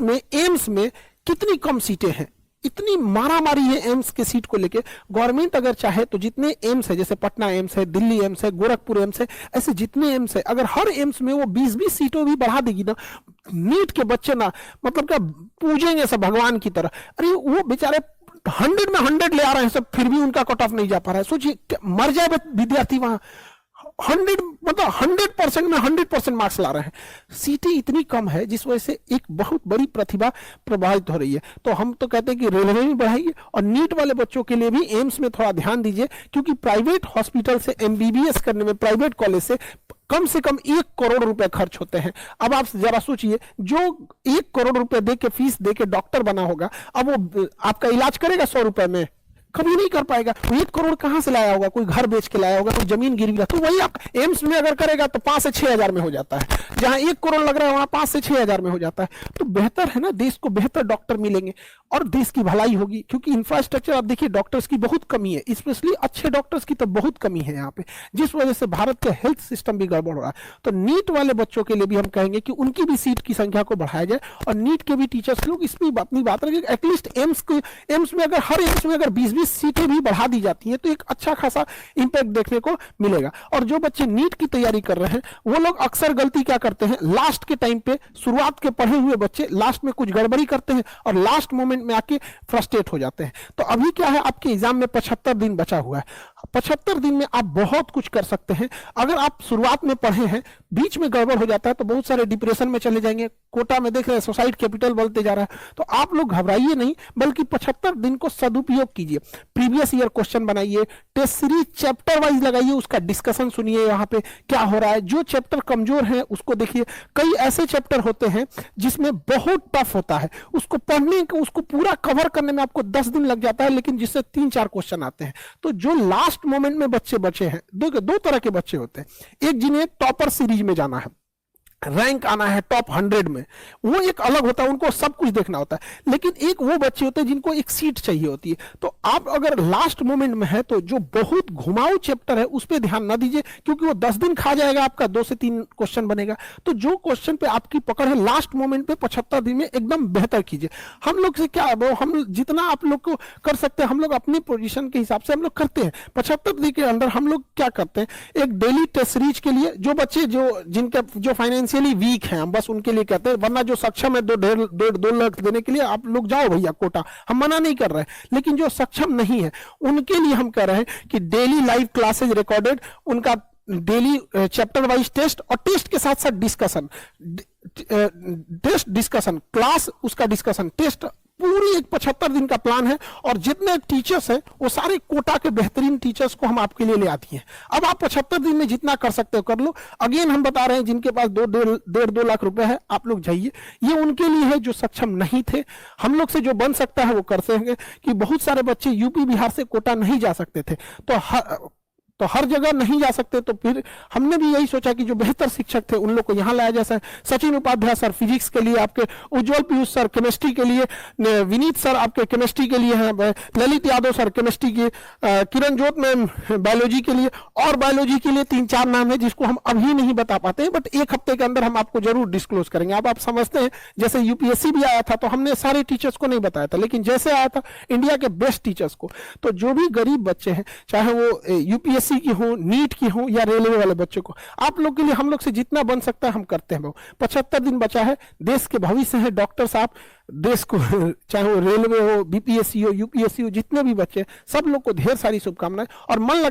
में एम्स में कितनी कम सीटें हैं, इतनी मारामारी है एम्स के सीट को लेके। गवर्नमेंट अगर चाहे तो जितने एम्स है, जैसे पटना एम्स है, दिल्ली एम्स है, गोरखपुर एम्स है, ऐसे जितने एम्स है, अगर हर एम्स में वो 20-20 सीटों भी बढ़ा देगी ना, नीट के बच्चे ना मतलब क्या पूजेंगे सब भगवान की तरह। अरे वो बेचारे 100 में 100 ले आ रहे हैं सब, फिर भी उनका कट ऑफ नहीं जा पा रहा है। सोचिए मर जाए विद्यार्थी वहां, 100 मतलब 100% में 100% मार्क्स ला रहे हैं। सीटें इतनी कम है जिस वजह से एक बहुत बड़ी प्रतिभा प्रभावित हो रही है। तो हम तो कहते हैं कि रेलवे में बढ़ाइए और नीट वाले बच्चों के लिए भी एम्स में थोड़ा ध्यान दीजिए, क्योंकि प्राइवेट हॉस्पिटल से एमबीबीएस करने में, प्राइवेट कॉलेज से कम 1 करोड़ रुपए खर्च होते हैं। अब आप जरा सोचिए, जो 1 करोड़ रुपए दे के फीस दे के डॉक्टर बना होगा, अब वो आपका इलाज करेगा 100 रुपए में? कभी नहीं कर पाएगा। 1 करोड़ कहां से लाया होगा? कोई घर बेच के लाया होगा, कोई जमीन गिरवी रखा, तो वही आप एम्स में अगर करेगा तो 5 से 6 हजार में हो जाता है। जहां 1 करोड़ लग रहा है वहां 5 से 6 हजार में हो जाता है। तो बेहतर है ना, देश को बेहतर डॉक्टर मिलेंगे और देश की भलाई होगी, क्योंकि इंफ्रास्ट्रक्चर आप देखिए, डॉक्टर्स की बहुत कमी है, स्पेशली अच्छे डॉक्टर्स की तो बहुत कमी है यहाँ पे, जिस वजह से भारत का हेल्थ सिस्टम भी गड़बड़ हो रहा है। तो नीट वाले बच्चों के लिए भी हम कहेंगे कि उनकी भी सीट की संख्या को बढ़ाया जाए और नीट के भी टीचर्स लोग इसमें अपनी बात रखें। एटलीस्ट एम्स में अगर हर एम्स में अगर 20-20 सीटें भी बढ़ा दी जाती है तो एक अच्छा खासा इंपैक्ट देखने को मिलेगा। और जो बच्चे नीट की तैयारी कर रहे हैं वो लोग अक्सर गलती क्या करते हैं, लास्ट के टाइम पे, शुरुआत के पढ़े हुए बच्चे लास्ट में कुछ गड़बड़ी करते हैं और लास्ट मोमेंट में आके फ्रस्ट्रेट हो जाते हैं। तो अभी क्या है, आपके एग्जाम में 75 दिन बचा हुआ है। 75 दिन में आप बहुत कुछ कर सकते हैं। अगर आप शुरुआत में पढ़े हैं, बीच में गड़बड़ हो जाता है तो बहुत सारे डिप्रेशन में चले जाएंगे। कोटा में देख रहे हैं सुसाइड कैपिटल बोलते जा रहा है। तो आप लोग घबराइए नहीं, बल्कि 75 दिन को सदुपयोग कीजिए। प्रीवियस ईयर क्वेश्चन बनाइए, टेस्ट सीरीज चैप्टर वाइज लगाइए, उसका डिस्कशन सुनिए, यहाँ पे क्या हो रहा है। जो चैप्टर कमजोर है उसको देखिए। कई ऐसे चैप्टर होते हैं जिसमें बहुत टफ होता है, उसको पढ़ने को, उसको पूरा कवर करने में आपको 10 दिन लग जाता है, लेकिन जिससे 3-4 क्वेश्चन आते हैं। तो जो लास्ट मोमेंट में बच्चे बचे हैं, दो तरह के बच्चे होते हैं। एक जिन्हें टॉपर सीरीज में जाना है, रैंक आना है टॉप 100 में, वो एक अलग होता है, उनको सब कुछ देखना होता है। लेकिन एक वो बच्चे होते हैं जिनको एक सीट चाहिए होती है। तो आप अगर लास्ट मोमेंट में है तो जो बहुत घुमाऊ चैप्टर है उस पर ध्यान ना दीजिए, क्योंकि वो 10 दिन खा जाएगा आपका, 2 से 3 क्वेश्चन बनेगा। तो जो क्वेश्चन पे आपकी पकड़ है, लास्ट मोमेंट पे 75 दिन में एकदम बेहतर कीजिए। हम लोग से क्या, वो हम जितना आप लोग को कर सकते हैं, हम लोग अपनी पोजीशन के हिसाब से हम लोग करते हैं। 75 दिन के अंदर हम लोग क्या करते हैं, एक डेली टेस्ट सीरीज के लिए जो बच्चे जिनके जो फाइनेंशियल वीक हैं, हम बस उनके लिए कहते हैं, वरना जो सक्षम है 2 लाख देने के लिए आप लोग जाओ भैया कोटा, हम मना नहीं कर रहे हैं। लेकिन जो सक्षम नहीं है उनके लिए हम कह रहे हैं कि डेली लाइव क्लासेज रिकॉर्डेड, उनका डेली चैप्टर वाइज टेस्ट और टेस्ट के साथ साथ डिस्कशन, टेस्ट डिस्कशन क्लास, उसका डिस्कशन टेस्ट, पूरी एक 75 दिन का प्लान है। और जितने टीचर्स हैं वो सारे कोटा के बेहतरीन टीचर्स को हम आपके लिए ले आती हैं। अब आप 75 दिन में जितना कर सकते हो कर लो। अगेन हम बता रहे हैं, जिनके पास 2 लाख रुपए है, आप लोग जाइए। ये उनके लिए है जो सक्षम नहीं थे। हम लोग से जो बन सकता है वो कर सकेंगे, कि बहुत सारे बच्चे यूपी बिहार से कोटा नहीं जा सकते थे, तो हर जगह नहीं जा सकते। तो फिर हमने भी यही सोचा कि जो बेहतर शिक्षक थे उन लोग को यहाँ लाया। जैसा सचिन उपाध्याय सर फिजिक्स के लिए, आपके उज्जवल पीयूष सर केमिस्ट्री के लिए, विनीत सर आपके केमिस्ट्री के लिए हैं, ललित यादव सर केमिस्ट्री के, किरण जोत मैम बायोलॉजी के लिए, और बायोलॉजी के लिए 3-4 नाम है जिसको हम अभी नहीं बता पाते हैं, बट 1 हफ्ते के अंदर हम आपको जरूर डिस्क्लोज करेंगे। अब आप समझते हैं, जैसे यूपीएससी भी आया था तो हमने सारे टीचर्स को नहीं बताया था, लेकिन जैसे आया था इंडिया के बेस्ट टीचर्स को, तो जो भी गरीब बच्चे हैं, चाहे वो यूपीएससी की हो, नीट की हो, या रेलवे वाले बच्चों को, आप लोग के लिए हम लोग से जितना बन सकता है हम करते हैं। 75 दिन बचा है, देश के भविष्य है डॉक्टर साहब, देश को चाहे वो रेलवे हो, बीपीएससी हो, यूपीएससी हो, जितने भी बच्चे, सब लोग को ढेर सारी शुभकामनाएं और मन लगा